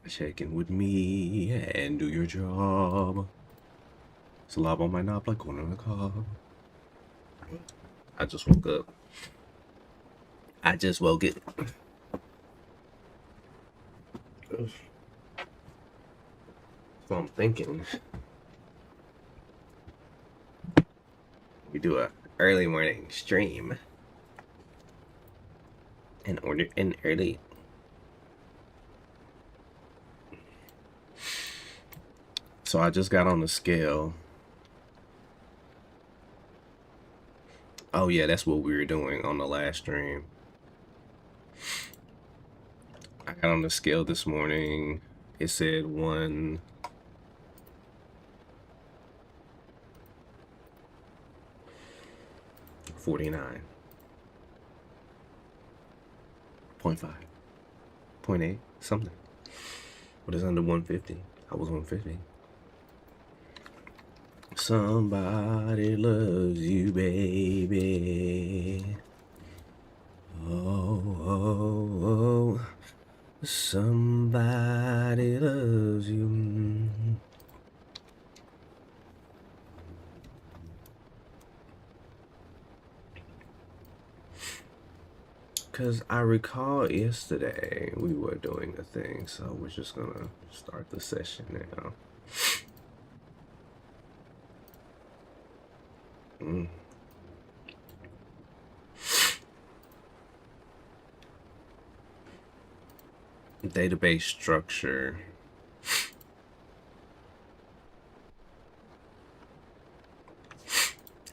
Check in with me and do your job. Slob on my knob like corn on the cob. I just woke up. I just woke it. So I'm thinking we do a early morning stream and order in early. So I just got on the scale. Oh yeah, that's what we were doing on the last stream. I got on the scale this morning. It said 149.5, 0.8, something. What is under 150? I was 150. Somebody loves you, baby. Oh, somebody loves you. Because I recall yesterday we were doing a thing, so we're just gonna start the session now. Database structure.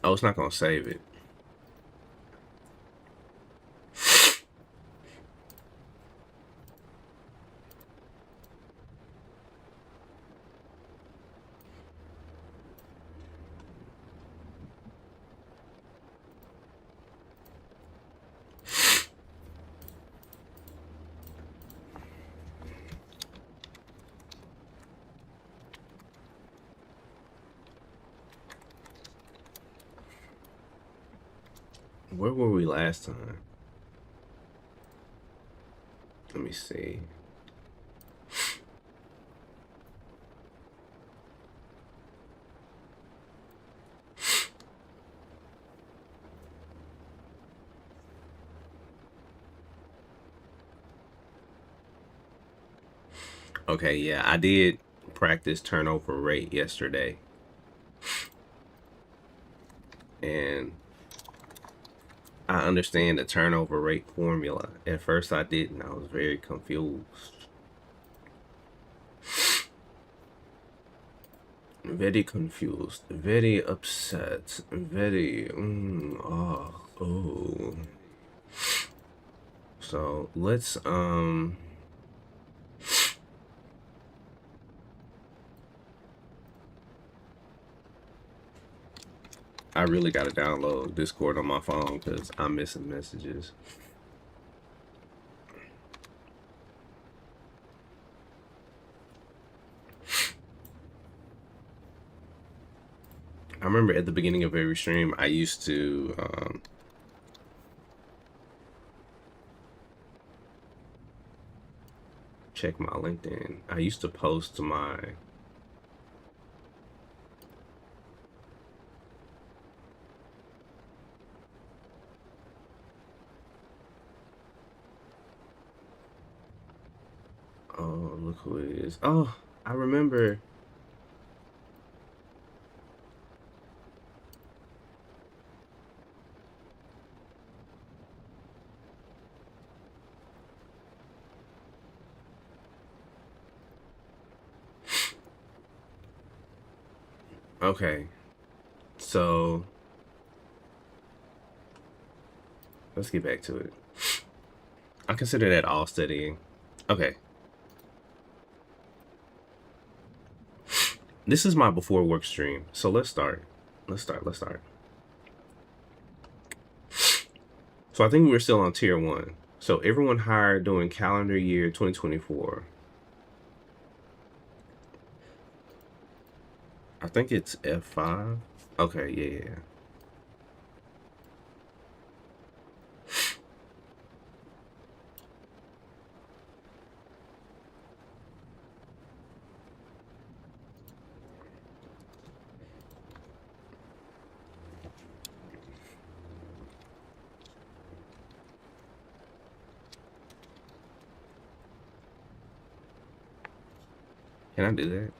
Oh, it's not gonna save it. Where were we last time? Let me see. Okay, yeah, I did practice turnover rate yesterday. And I understand the turnover rate formula. At first I didn't. I was very confused. Very confused. Very upset. Very, oh. So let's, I really got to download Discord on my phone because I'm missing messages. I remember at the beginning of every stream, I used to check my LinkedIn. I used to post to my look who it is. Oh, I remember. Okay, so let's get back to it. I consider that all studying. Okay. This is my before work stream. So let's start. Let's start. So I think we're still on tier 1. So everyone hired during calendar year 2024. I think it's F5. Okay, yeah. Can I do that?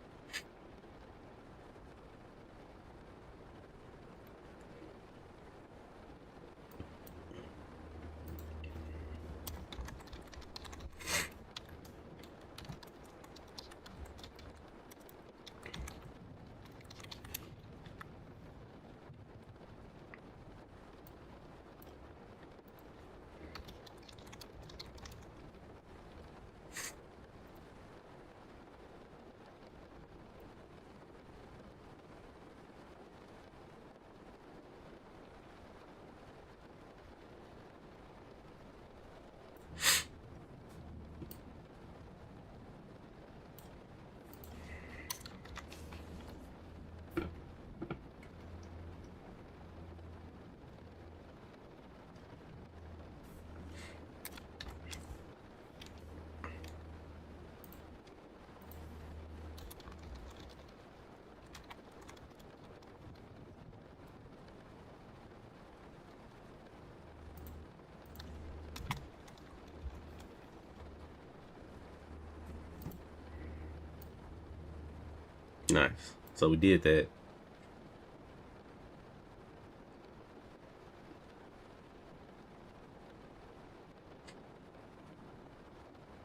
Nice. So we did that.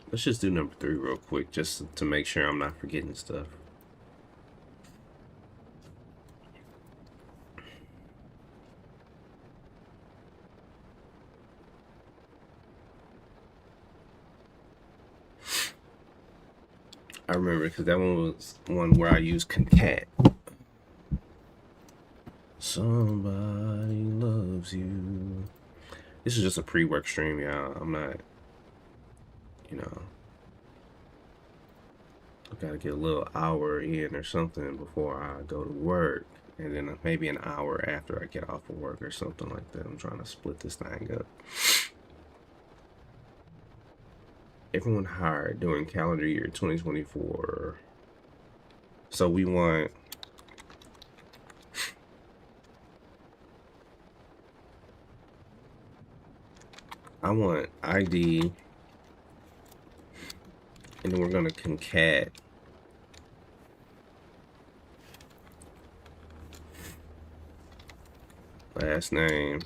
Let's just do number 3 real quick, just to make sure I'm not forgetting stuff. I remember because that one was one where I used concat. Somebody loves you. This is just a pre-work stream, y'all. I'm not, you know, I gotta get a little hour in or something before I go to work, and then maybe an hour after I get off of work or something like that. I'm trying to split this thing up. Everyone hired during calendar year 2024. So we want I want ID, and then we're gonna concat last name,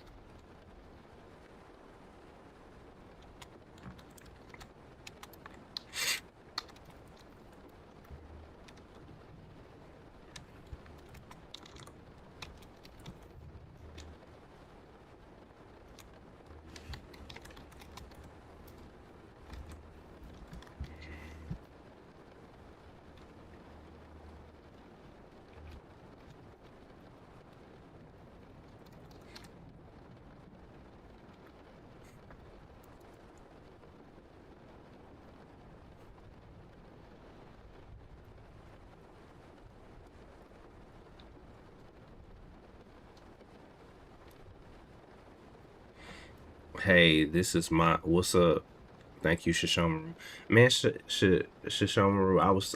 hey, this is my, what's up? Thank you, Shishomaru. Man, Shishomaru, I was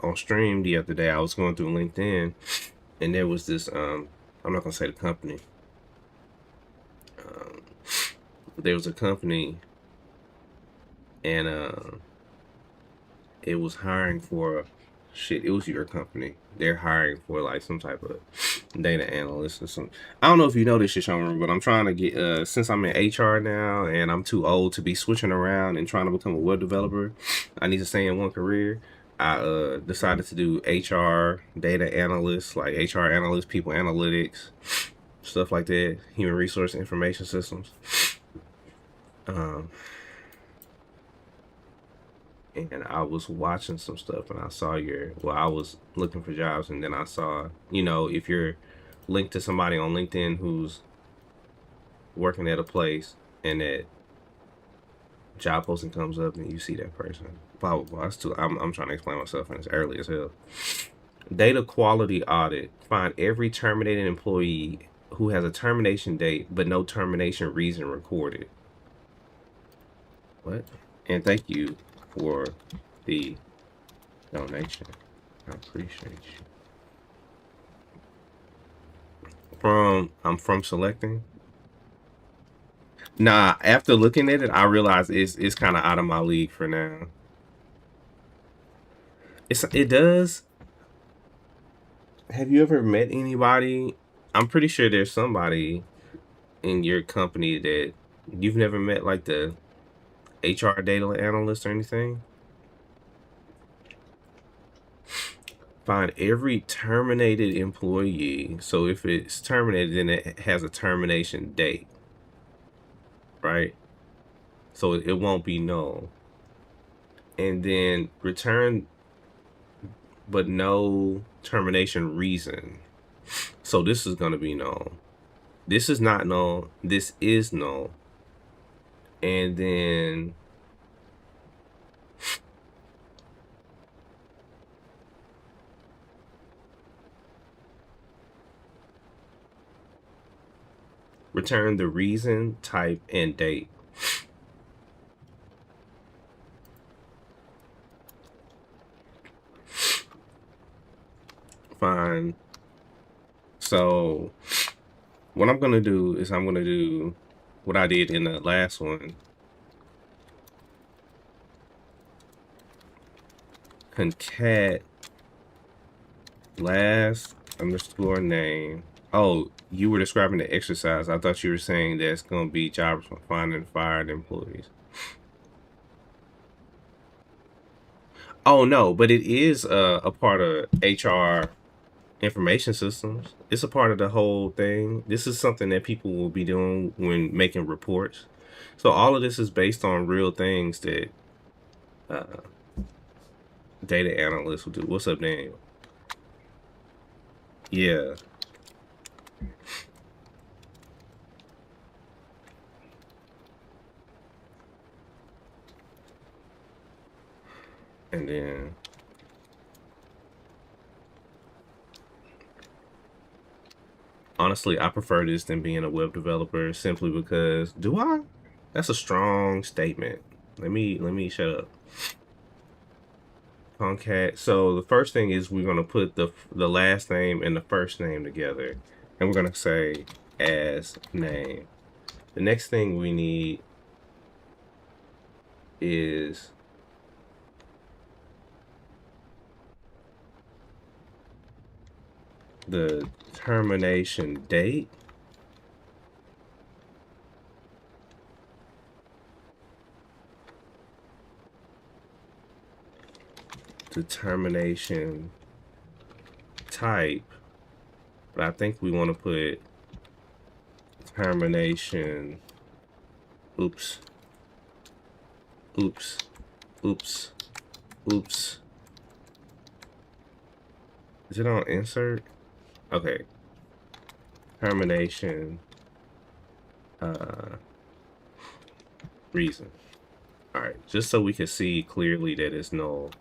on stream the other day. I was going through LinkedIn, and there was this, I'm not gonna say the company. There was a company, and it was hiring for, shit, it was your company. They're hiring for like some type of data analyst or something. I don't know if you know this shit, Shishomaru, but I'm trying to get, since I'm in HR now and I'm too old to be switching around and trying to become a web developer, I need to stay in one career. I decided to do HR, data analyst, like HR analyst, people analytics, stuff like that, human resource information systems. And I was watching some stuff, and I saw I was looking for jobs, and then I saw, if you're linked to somebody on LinkedIn who's working at a place and that job posting comes up and you see that person, blah blah blah. I'm trying to explain myself, and it's early as hell. Data quality audit. Find every terminated employee who has a termination date but no termination reason recorded. What? And thank you for the donation. I appreciate you. I'm from selecting. Nah, after looking at it, I realized it's kind of out of my league for now. It does. Have you ever met anybody? I'm pretty sure there's somebody in your company that you've never met, like the HR data analyst or anything. Find every terminated employee. So if it's terminated, then it has a termination date, right? So it won't be null. And then return, but no termination reason. So this is going to be null. This is not null. This is null. And then return the reason, type, and date. Fine. So what I'm going to do is I'm going to do what I did in the last one. Concat last underscore name. Oh, you were describing the exercise. I thought you were saying that's going to be jobs for finding fired employees. Oh, no, but it is a part of HR information systems. It's a part of the whole thing. This is something that people will be doing when making reports. So all of this is based on real things that data analysts will do. What's up, Daniel? Yeah. And then honestly, I prefer this than being a web developer simply because that's a strong statement. Let me shut up. Concat. So the first thing is we're gonna put the last name and the first name together, and we're gonna say as name. The next thing we need is the termination date. The termination type, but I think we want to put termination. Oops. Is it on insert? Okay. Termination reason. All right, just so we can see clearly that it's null.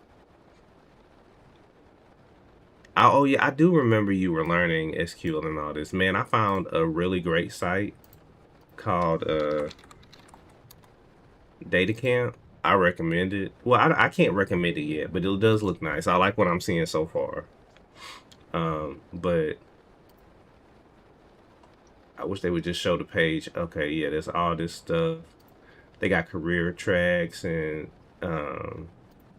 Oh yeah, I do remember you were learning SQL and all this. Man, I found a really great site called Data Camp. I recommend it. Well, I can't recommend it yet, but it does look nice. I like what I'm seeing so far. But I wish they would just show the page. Okay, yeah, there's all this stuff. They got career tracks and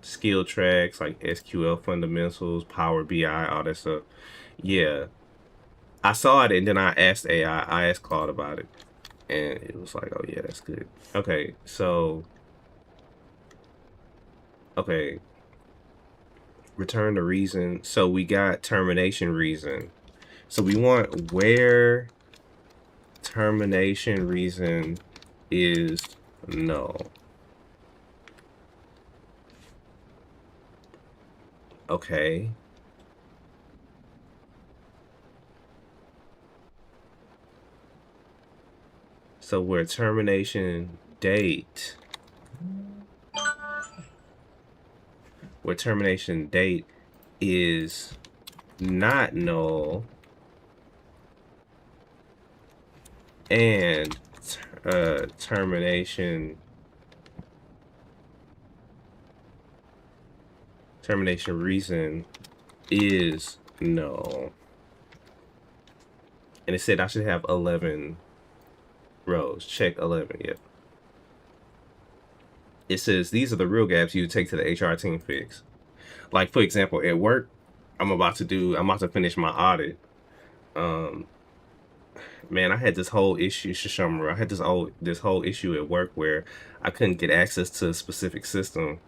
skill tracks like SQL fundamentals, Power BI, all that stuff. Yeah, I saw it and then I asked AI, I asked Claude about it, and it was like, oh yeah, that's good. Okay, so return the reason. So we got termination reason. So we want where termination reason is null. Okay. So where termination date, is not null, and termination reason is null. And it said I should have 11 rows. Check 11. Yep. It says these are the real gaps you take to the HR team fix. Like for example, at work, I'm about to finish my audit. Um, man, I had this whole issue, Shishomaru. I had this whole issue at work where I couldn't get access to a specific system,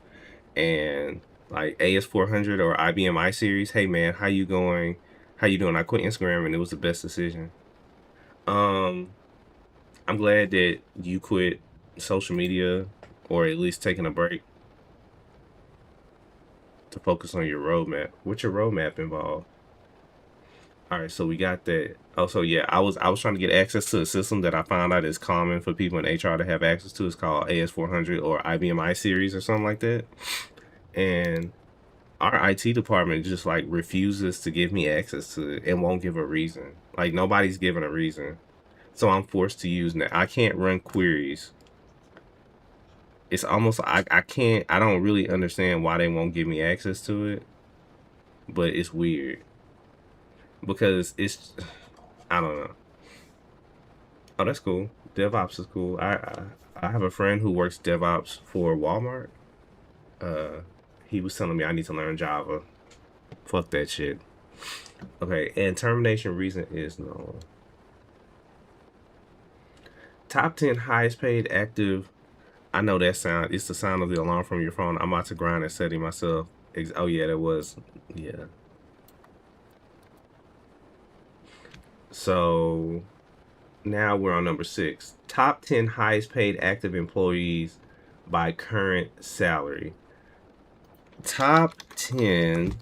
and like AS400 or IBM I series. Hey man, how you going? How you doing? I quit Instagram and it was the best decision. Um, I'm glad that you quit social media, or at least taking a break to focus on your roadmap. What's your roadmap involve? All right, so we got that. Also, yeah, I was trying to get access to a system that I found out is common for people in HR to have access to. It's called AS400 or IBM I series or something like that. And our IT department just like refuses to give me access to it and won't give a reason. Like nobody's giving a reason. So I'm forced to use that. I can't run queries. It's almost I can't I don't really understand why they won't give me access to it, but it's weird because it's I don't know. Oh, that's cool. DevOps is cool. I have a friend who works DevOps for Walmart. Uh, he was telling me I need to learn Java. Fuck that shit. Okay, and termination reason is no. Top 10 highest paid active. I know that sound. It's the sound of the alarm from your phone. I'm about to grind and setting myself. Oh yeah, that was yeah. So now we're on number 6. Top 10 highest paid active employees by current salary. Top 10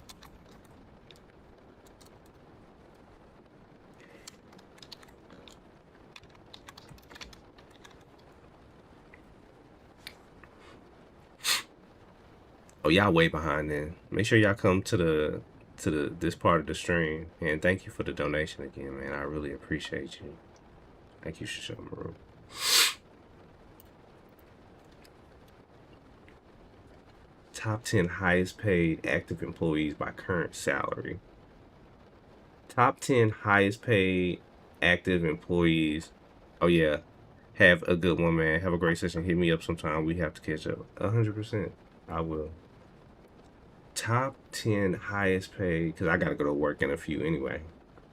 Oh, y'all way behind then. Make sure y'all come to the this part of the stream. And thank you for the donation again, man. I really appreciate you. Thank you, Shishomaru. Top 10 highest paid active employees by current salary. Top 10 highest paid active employees. Oh yeah. Have a good one, man. Have a great session. Hit me up sometime. We have to catch up. 100%. I will. Top 10 highest paid, because I got to go to work in a few anyway.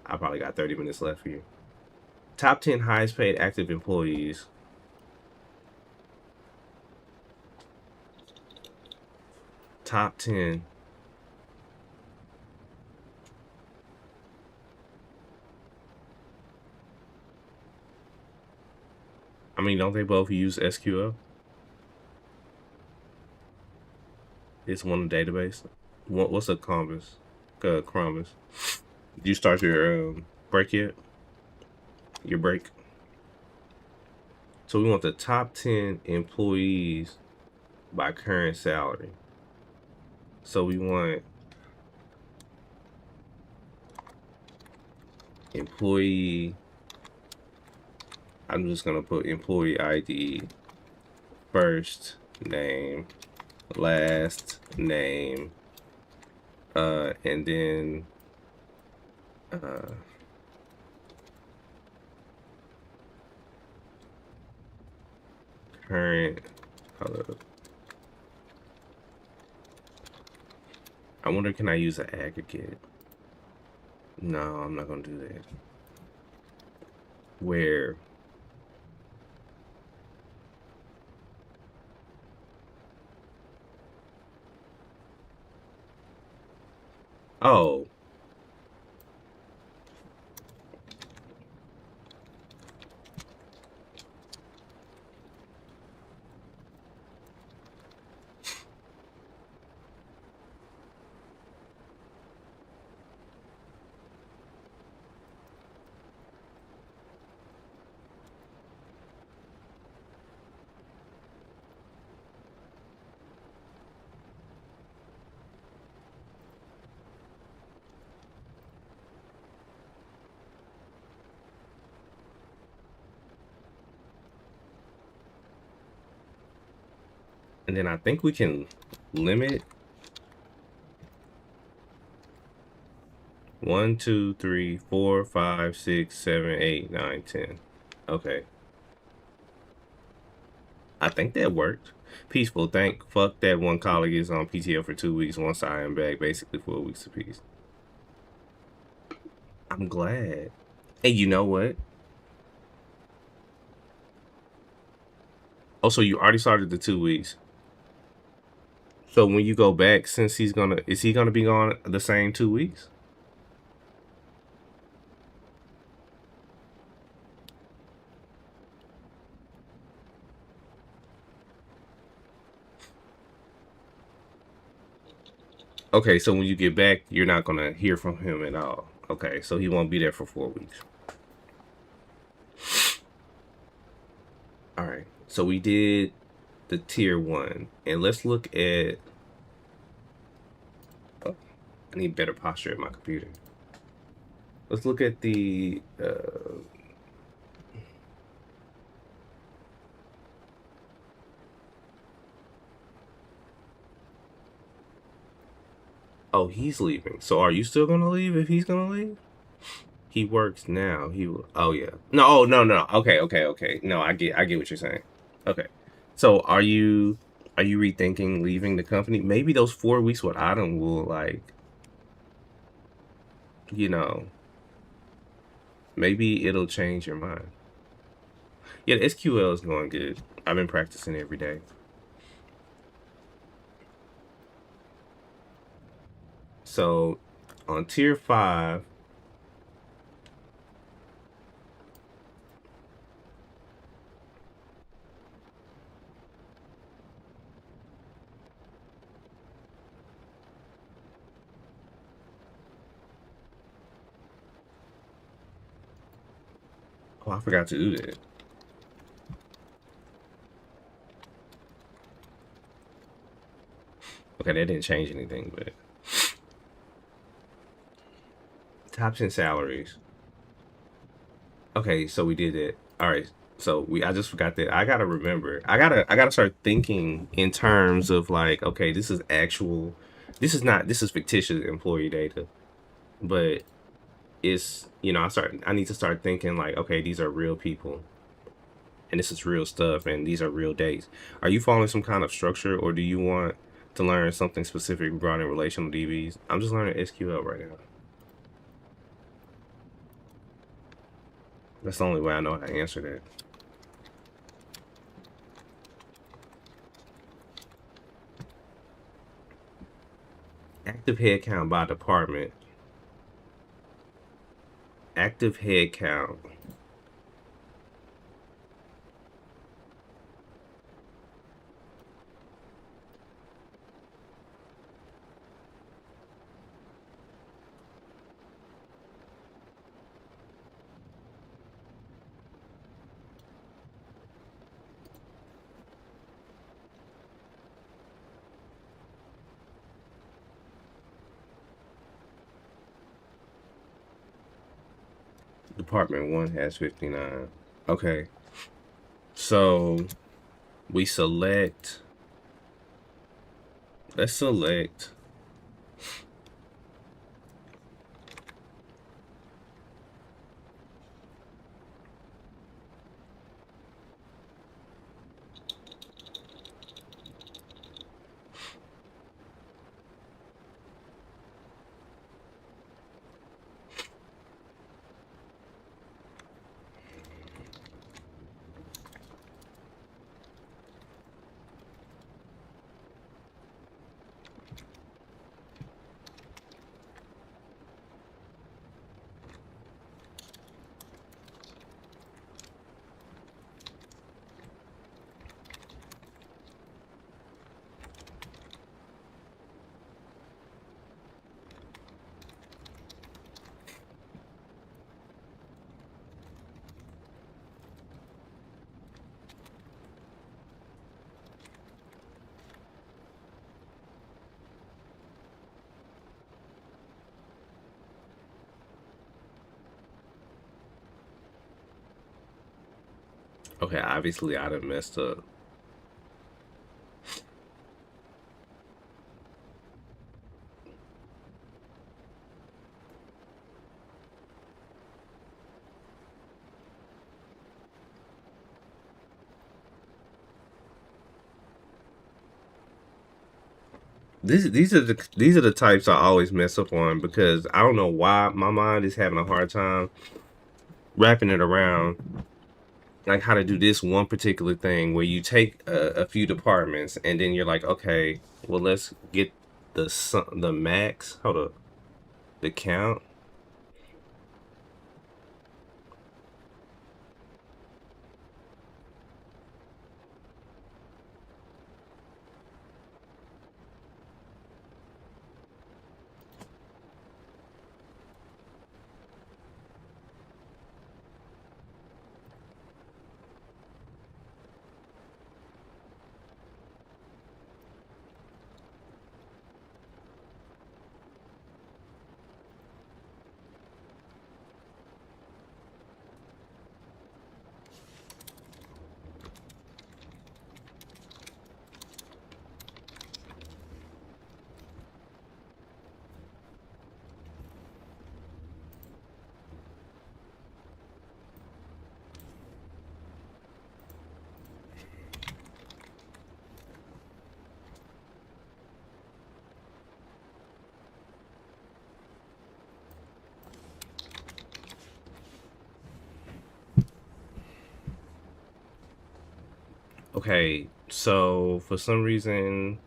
I probably got 30 minutes left for you. Top 10 highest paid active employees. Top 10. I mean, don't they both use SQL? It's one database. What's a Canvas? Canvas. Did you start your break yet? Your break? So we want the top 10 employees by current salary. So we want employee. I'm just gonna put employee ID, first name, last name, and then current. I wonder, can I use an aggregate? No, I'm not gonna do that. Where? Oh. And then I think we can limit 1, 2, 3, 4, 5, 6, 7, 8, 9, 10. Okay. I think that worked. Peaceful. Fuck that one colleague is on PTO for 2 weeks. Once I am back, basically 4 weeks apiece. I'm glad. Hey, you know what? Oh, so you already started the 2 weeks. So when you go back, since is he gonna be gone the same 2 weeks? Okay, so when you get back, you're not gonna hear from him at all. Okay, so he won't be there for 4 weeks. All right. So we did the tier 1, and let's look at. Oh, I need better posture at my computer. Let's look at the. Oh, he's leaving. So are you still gonna leave if he's gonna leave? He works now. He will. Oh yeah. No. Oh no. No. Okay. No, I get what you're saying. Okay. So are you rethinking leaving the company? Maybe those 4 weeks with Adam will like, you know, maybe it'll change your mind. Yeah, the SQL is going good. I've been practicing every day. So on tier 5, oh, I forgot to do that. Okay, that didn't change anything, but top 10 salaries. Okay, so we did it. All right. So I just forgot that. I gotta remember. I gotta start thinking in terms of like, okay, this is actual. This is fictitious employee data, but it's I need to start thinking like, okay, these are real people, and this is real stuff, and these are real dates. Are you following some kind of structure, or do you want to learn something specific regarding relational DBs? I'm just learning SQL right now. That's the only way I know how to answer that. Active headcount by department. Active headcount. Department 1 has 59. Okay. So we select. Let's select. Okay, obviously I done messed up. these are the types I always mess up on because I don't know why my mind is having a hard time wrapping it around like how to do this one particular thing where you take a few departments and then you're like, okay, well let's get the max. Hold up, the count. Okay, so for some reason,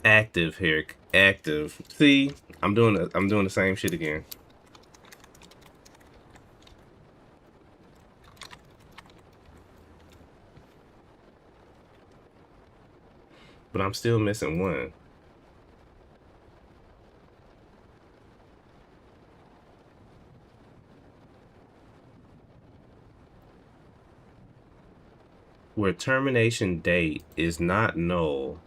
active here, active. See, I'm doing the same shit again. But I'm still missing one. Where termination date is not null.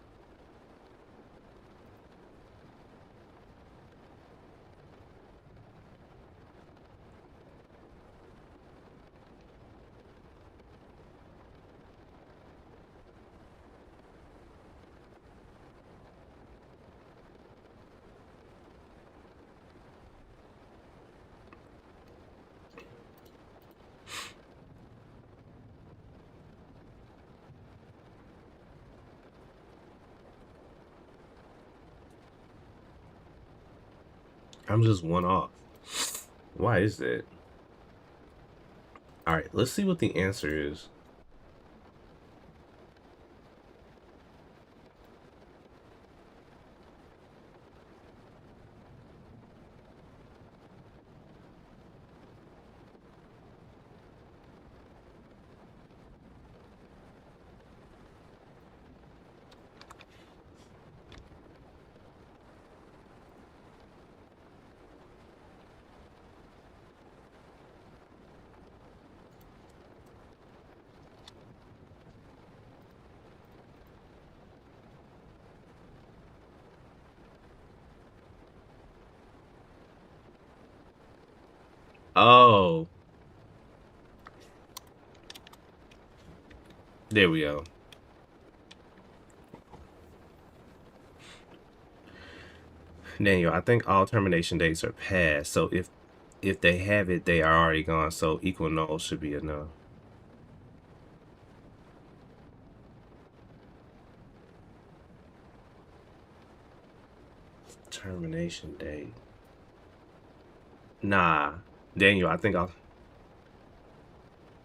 I'm just one off. Why is that? All right, let's see what the answer is. Oh, there we go. Daniel, I think all termination dates are passed. So if they have it, they are already gone. So equal null should be enough. Termination date. Nah, Daniel, I think I'll.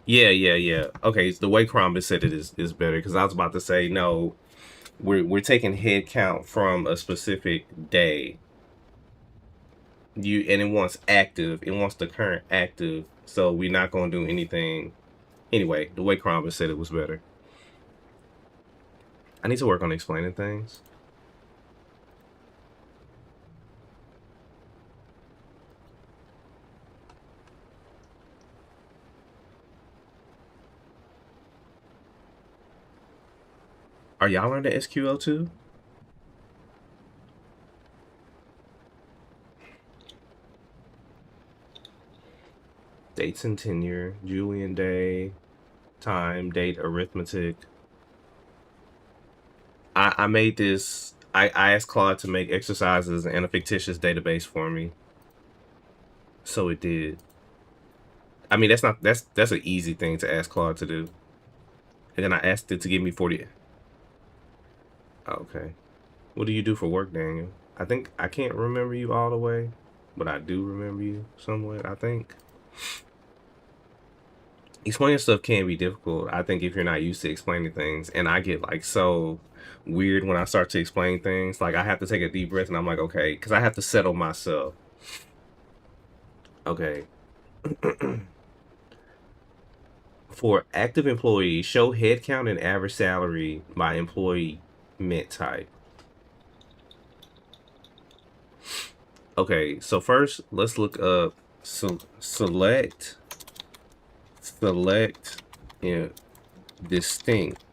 Yeah. Okay, it's the way Crombie said it is better, because I was about to say no. We're taking head count from a specific day. And it wants active. It wants the current active. So we're not gonna do anything. Anyway, the way Crombie said it was better. I need to work on explaining things. Are y'all learning SQL too? Dates and tenure, Julian day, time, date, arithmetic. I made this. I asked Claude to make exercises and a fictitious database for me. So it did. I mean, that's an easy thing to ask Claude to do. And then I asked it to give me 40. Okay. What do you do for work, Daniel? I think I can't remember you all the way, but I do remember you somewhat, I think. Explaining stuff can be difficult, I think, if you're not used to explaining things. And I get like so weird when I start to explain things. Like I have to take a deep breath and I'm like, okay, because I have to settle myself. Okay. For active employees, show headcount and average salary by employment type. Okay, so first let's look up select in distinct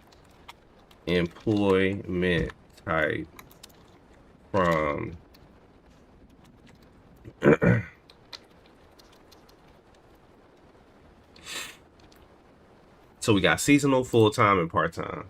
employment type from so we got seasonal, full-time, and part-time.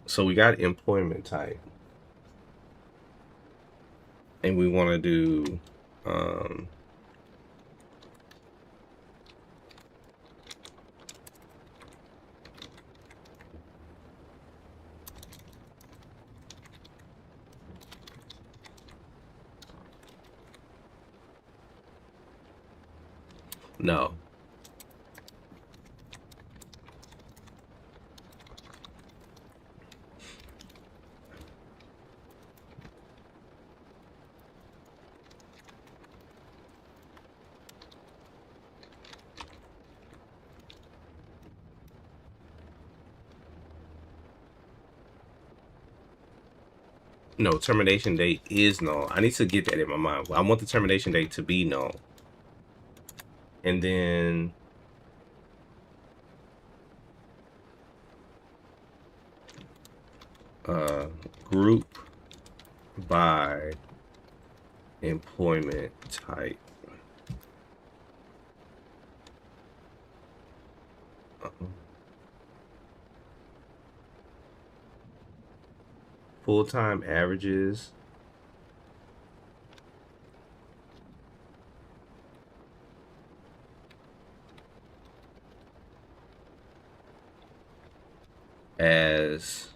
So we got employment type. And we want to do no. No, termination date is null. I need to get that in my mind. I want the termination date to be null. And then group by employment type. Full-time averages. As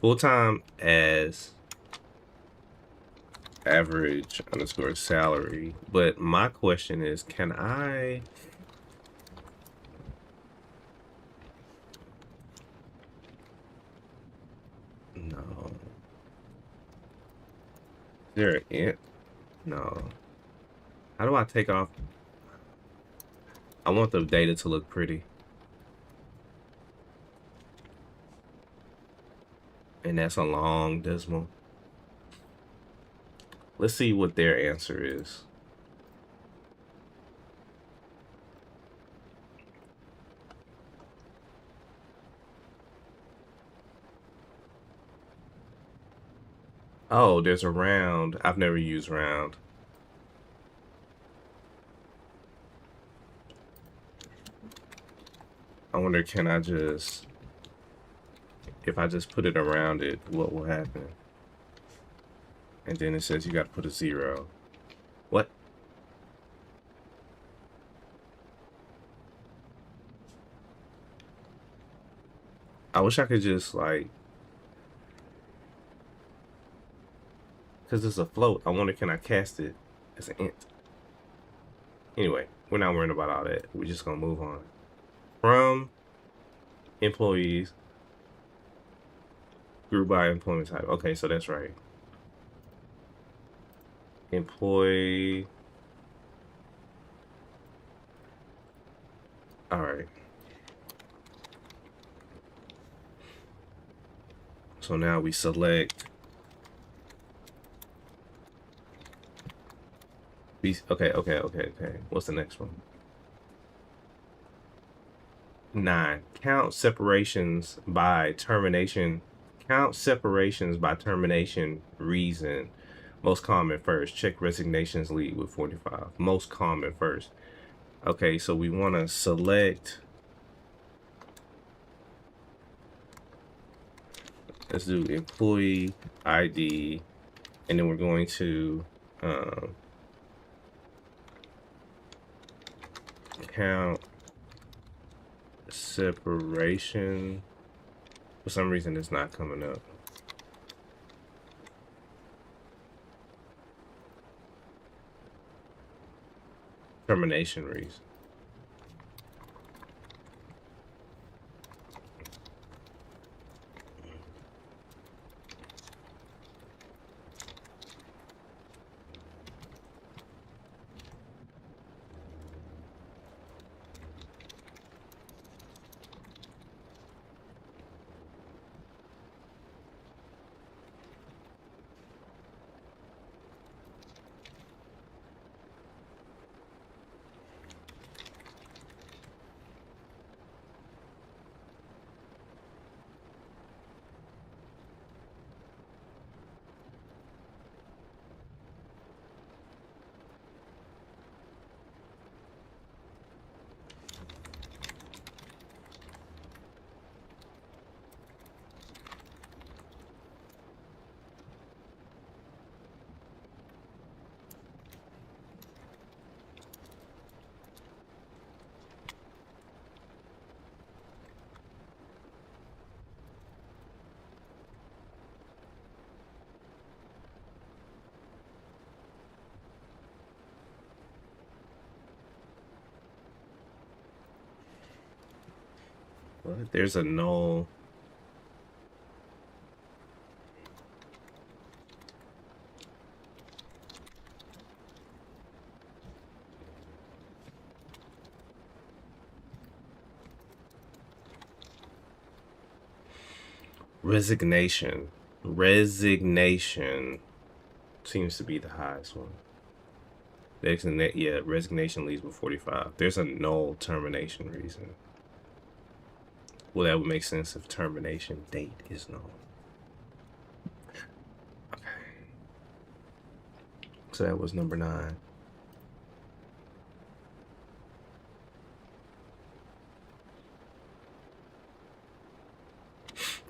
full-time as average underscore salary. But my question is, can I no. Is there an int? No. How do I take off? I want the data to look pretty. And that's a long decimal. Let's see what their answer is. Oh, there's a round. I've never used round. I wonder, can I just, if I just put it around it, what will happen? And then it says you got to put a 0. What? I wish I could just like, because it's a float. I wonder, can I cast it as an int? Anyway, we're not worrying about all that. We're just gonna move on. From employees, group by employment type. Okay, so that's right. Employee. All right. So now we select. Okay. What's the next one? 9. Count separations by termination. Count separations by termination reason. Most common first. Check resignations lead with 45. Most common first. Okay, so we want to select. Let's do employee ID, and then we're going to count separation. For some reason, it's not coming up. Termination reason. What? There's a null. Resignation. Resignation seems to be the highest one. Yeah, resignation leads with 45. There's a null termination reason. Well, that would make sense if termination date is null. Okay. So that was number 9.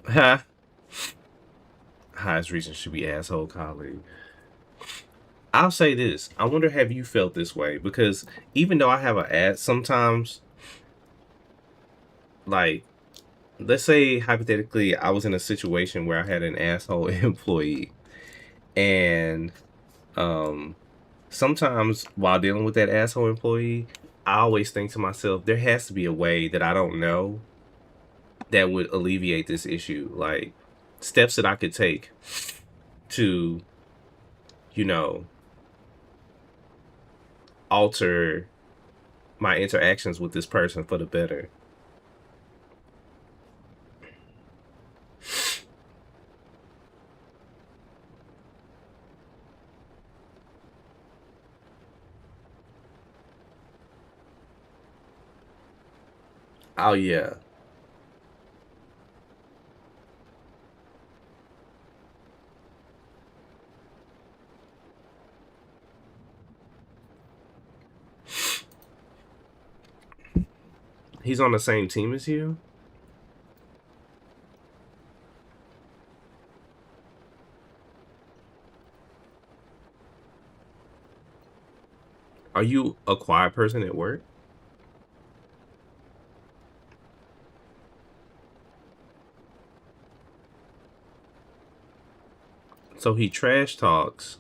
Ha. Highest reason should be asshole colleague. I'll say this. I wonder, have you felt this way? Because even though I have an ad, sometimes, like, let's say hypothetically I was in a situation where I had an asshole employee, and sometimes while dealing with that asshole employee, I always think to myself, there has to be a way that I don't know that would alleviate this issue. Like, steps that I could take to, you know, alter my interactions with this person for the better. Oh yeah. He's on the same team as you? Are you a quiet person at work? So he trash talks.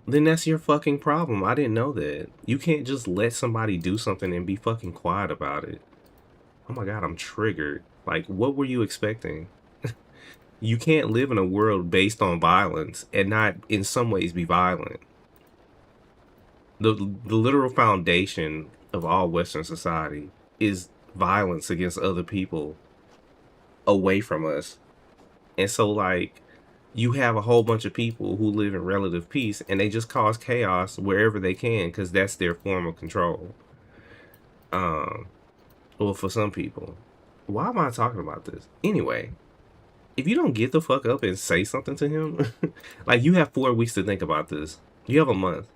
Then that's your fucking problem. I didn't know that. You can't just let somebody do something and be fucking quiet about it. Oh my god, I'm triggered. Like, what were you expecting? You can't live in a world based on violence and not, in some ways, be violent. The literal foundation of all Western society is violence against other people away from us. And so, like, you have a whole bunch of people who live in relative peace and they just cause chaos wherever they can because that's their form of control. Well, for some people. Why am I talking about this? Anyway, if you don't get the fuck up and say something to him, like, you have 4 weeks to think about this. You have a month.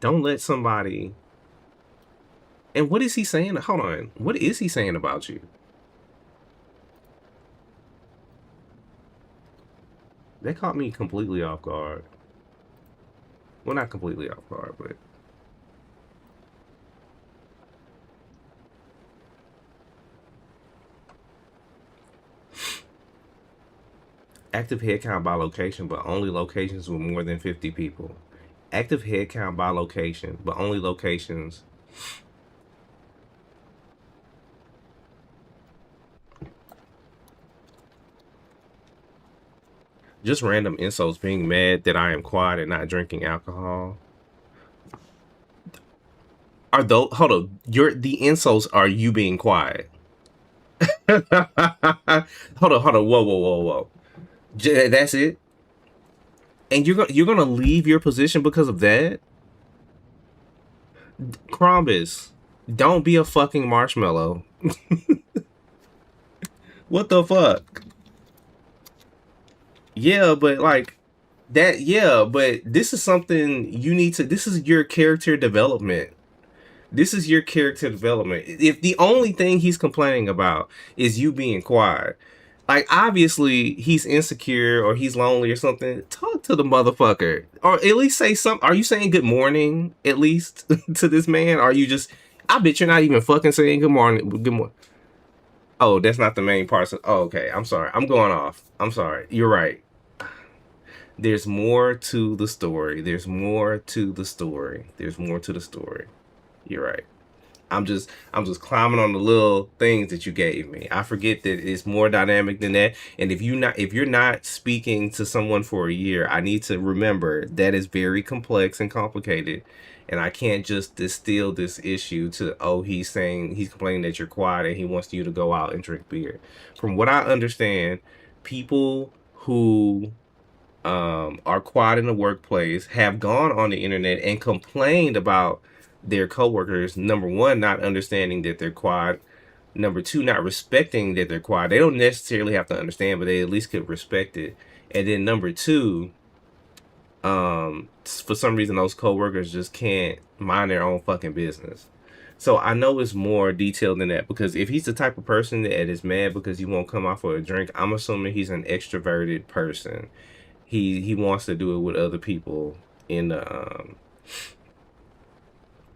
Don't let somebody. And what is he saying? Hold on. What is he saying about you? That caught me completely off guard. Well, not completely off guard, but active headcount by location, but only locations with more than 50 people. Active headcount by location, but only locations. Just random insults being mad that I am quiet and not drinking alcohol. Are those, hold on, the insults are you being quiet. hold on, whoa. That's it? And you're gonna leave your position because of that? Crombus, don't be a fucking marshmallow. What the fuck? Yeah, but like that, yeah, but this is something you need to, this is your character development. This is your character development. If the only thing he's complaining about is you being quiet, like, obviously he's insecure or he's lonely or something, talk to the motherfucker. Or at least say something. Are you saying good morning at least to this man? Or are you just, I bet you're not even fucking saying good morning. Good morning. Oh, that's not the main part. Oh, okay. I'm sorry. I'm going off. I'm sorry. You're right. There's more to the story. There's more to the story. There's more to the story. You're right. I'm just climbing on the little things that you gave me. I forget that it's more dynamic than that. And if you're not speaking to someone for a year, I need to remember that is very complex and complicated. And I can't just distill this issue to, oh, he's complaining that you're quiet and he wants you to go out and drink beer. From what I understand, people who are quiet in the workplace have gone on the internet and complained about their coworkers, number one, not understanding that they're quiet. Number two, not respecting that they're quiet. They don't necessarily have to understand, but they at least could respect it. And then number two, for some reason, those coworkers just can't mind their own fucking business. So I know it's more detailed than that, because if he's the type of person that is mad because you won't come out for a drink, I'm assuming he's an extroverted person. He wants to do it with other people in the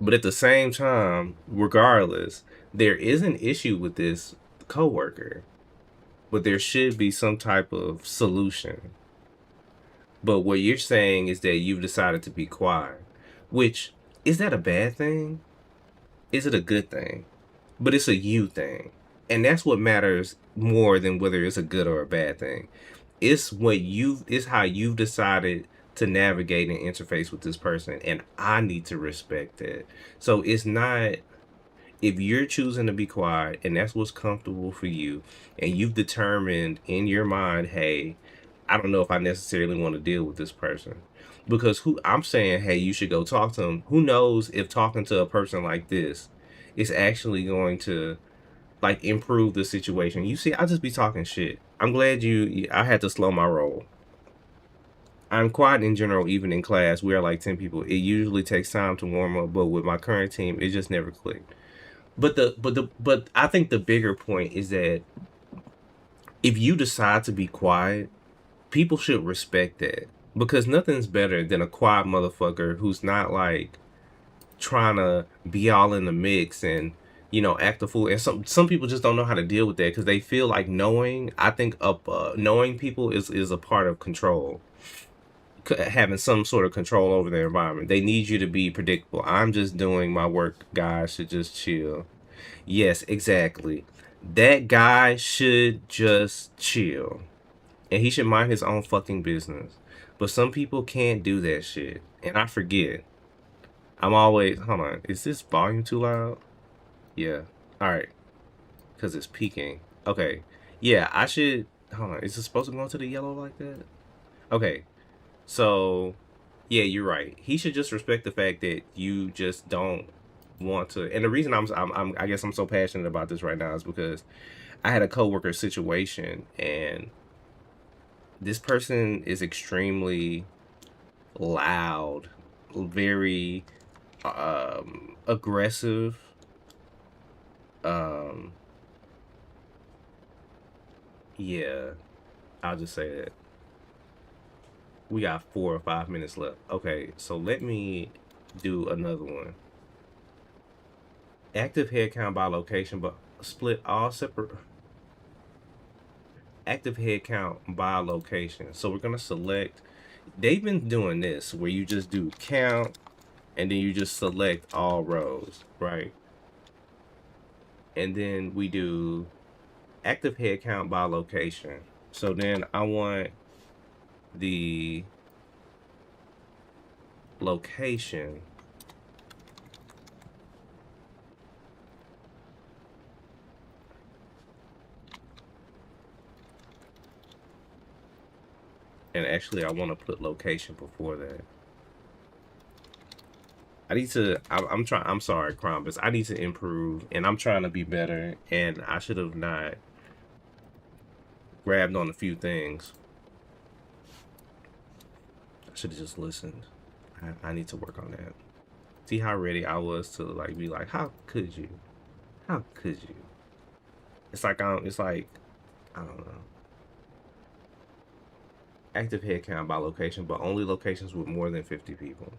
but at the same time, regardless, there is an issue with this coworker, but there should be some type of solution. But what you're saying is that you've decided to be quiet, which, is that a bad thing? Is it a good thing? But it's a you thing. And that's what matters more than whether it's a good or a bad thing. It's how you've decided to navigate and interface with this person, and I need to respect it. So it's not, if you're choosing to be quiet and that's what's comfortable for you, and you've determined in your mind, hey, I don't know if I necessarily want to deal with this person, because who I'm saying, hey, you should go talk to him. Who knows if talking to a person like this is actually going to, like, improve the situation. You see, I just be talking shit. I'm glad I had to slow my roll. I'm quiet in general, even in class. We are like 10 people. It usually takes time to warm up, but with my current team, it just never clicked. But I think the bigger point is that if you decide to be quiet, people should respect that, Because nothing's better than a quiet motherfucker who's not like trying to be all in the mix and act a fool. And some people just don't know how to deal with that because they feel like knowing. I think knowing people is a part of control, having some sort of control over their environment. They need you to be predictable. I'm just doing my work. Guys should just chill. Yes, exactly. That guy should just chill. And he should mind his own fucking business. But some people can't do that shit. And I forget. I'm always, hold on, is this volume too loud? Yeah. Alright. Because it's peaking. Okay. Yeah, I should, hold on, is it supposed to go into the yellow like that? Okay. So, yeah, you're right. He should just respect the fact that you just don't want to. And the reason I guess I'm so passionate about this right now is because I had a coworker situation, and this person is extremely loud, very aggressive. Yeah, I'll just say that. We got 4 or 5 minutes left. Okay, so let me do another one. Active headcount by location, but split all separate. Active headcount by location. So we're gonna select. They've been doing this where you just do count, and then you just select all rows, right? And then we do active headcount by location. So then I want the location and actually I want to put location before that. I need to I'm sorry, Crombus. I need to improve, and I'm trying to be better, and I should have not grabbed on a few things. I should have just listened. I need to work on that. See how ready I was to like be like, how could you? How could you? It's like I don't know. Active headcount by location, but only locations with more than 50 people.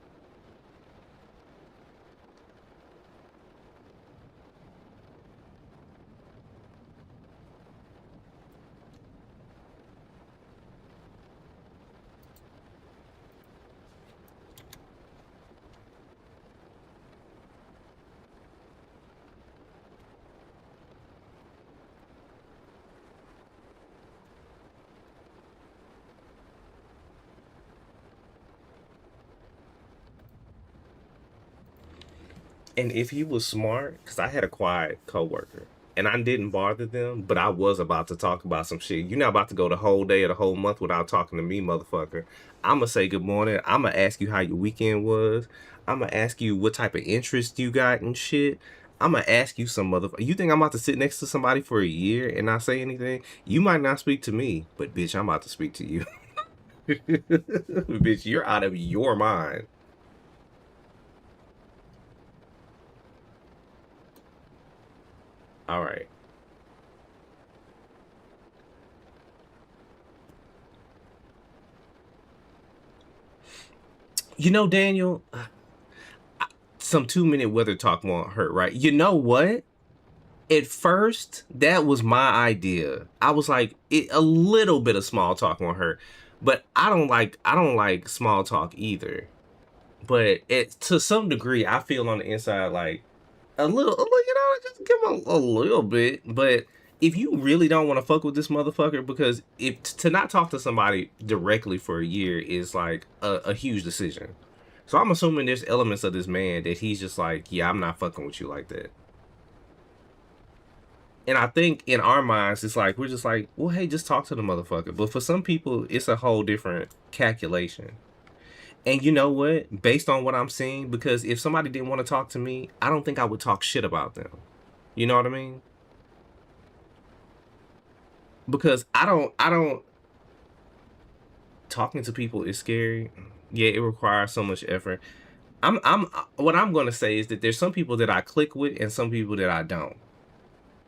And if he was smart, because I had a quiet coworker, and I didn't bother them, but I was about to talk about some shit. You're not about to go the whole day or the whole month without talking to me, motherfucker. I'm gonna say good morning. I'm gonna ask you how your weekend was. I'm gonna ask you what type of interest you got and shit. I'm gonna ask you some motherfucker. You think I'm about to sit next to somebody for a year and not say anything? You might not speak to me, but bitch, I'm about to speak to you. Bitch, you're out of your mind. All right. Daniel, some 2-minute weather talk won't hurt, right? You know what? At first, that was my idea. I was like, a little bit of small talk won't hurt, but I don't like small talk either. But to some degree, I feel on the inside like just give him a little bit. But if you really don't want to fuck with this motherfucker, because if to not talk to somebody directly for a year is like a huge decision. So I'm assuming there's elements of this man that he's just like, yeah, I'm not fucking with you like that. And I think in our minds, it's like, we're just like, well, hey, just talk to the motherfucker. But for some people, it's a whole different calculation. And you know what? Based on what I'm seeing, because if somebody didn't want to talk to me, I don't think I would talk shit about them. You know what I mean? Because I don't talking to people is scary. Yeah, it requires so much effort. I'm what I'm gonna say is that there's some people that I click with and some people that I don't.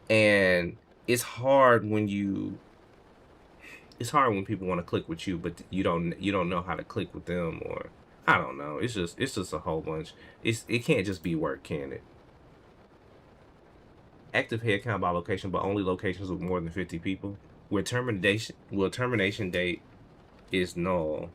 And it's hard when you it's hard when people want to click with you, but you don't know how to click with them, or I don't know. It's just a whole bunch. It can't just be work, can it? Active headcount by location, but only locations with more than 50 people. Where termination date is null.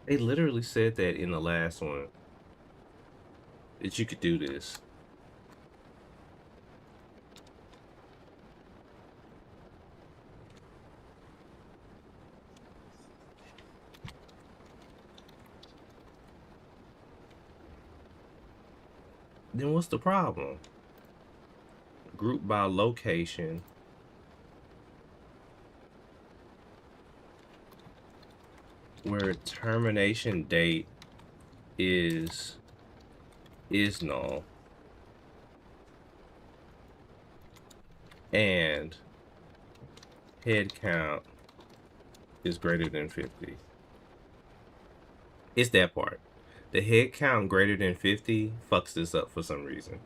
They literally said that in the last one that you could do this. Then what's the problem? Group by location. Where termination date is null. And head count is greater than 50. It's that part. The head count greater than 50 fucks this up for some reason.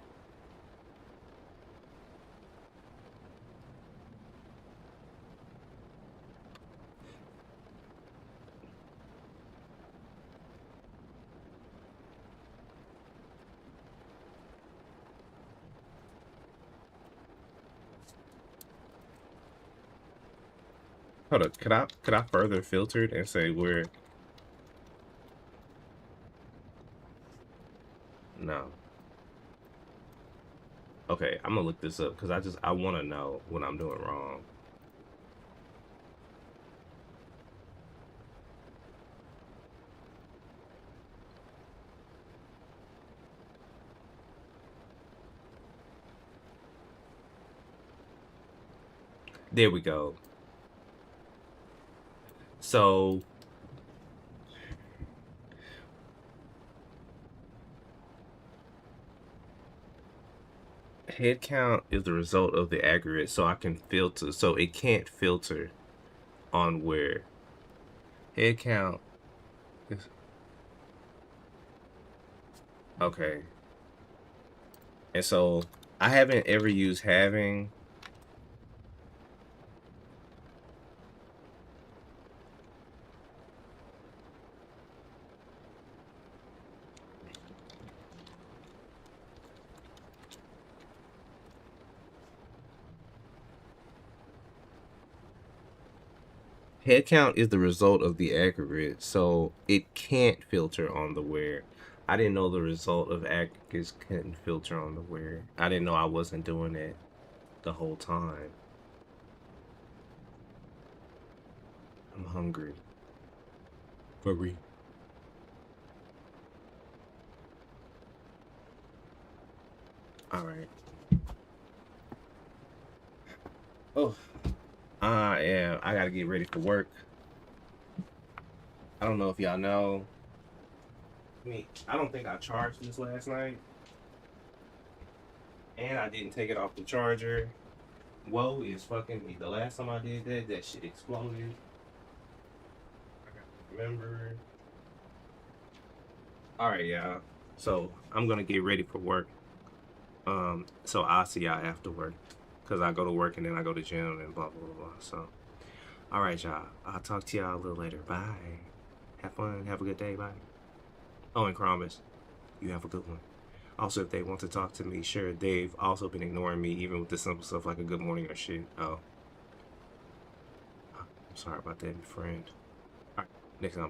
Hold up, could I further filter it and say where? No. Okay, I'm gonna look this up because I want to know what I'm doing wrong. There we go. So head count is the result of the aggregate, so I can filter. So it can't filter on where head count is. Okay. And so I haven't ever used having. Head count is the result of the aggregate, so it can't filter on the where. I didn't know the result of aggregates couldn't filter on the where. I didn't know I wasn't doing it the whole time. I'm hungry. For real. All right. Oh, yeah. I gotta get ready for work. I don't know if y'all know. I mean, I don't think I charged this last night. And I didn't take it off the charger. Whoa is fucking me. The last time I did that, that shit exploded. I gotta remember. Alright, y'all. So I'm gonna get ready for work. So I'll see y'all after work. Cause I go to work and then I go to gym and blah blah blah blah. So alright, y'all. I'll talk to y'all a little later. Bye. Have fun. Have a good day. Bye. Oh, and Promise, you have a good one. Also, if they want to talk to me, sure, they've also been ignoring me, even with the simple stuff like a good morning or shit. Oh. I'm sorry about that, friend. Alright, next time.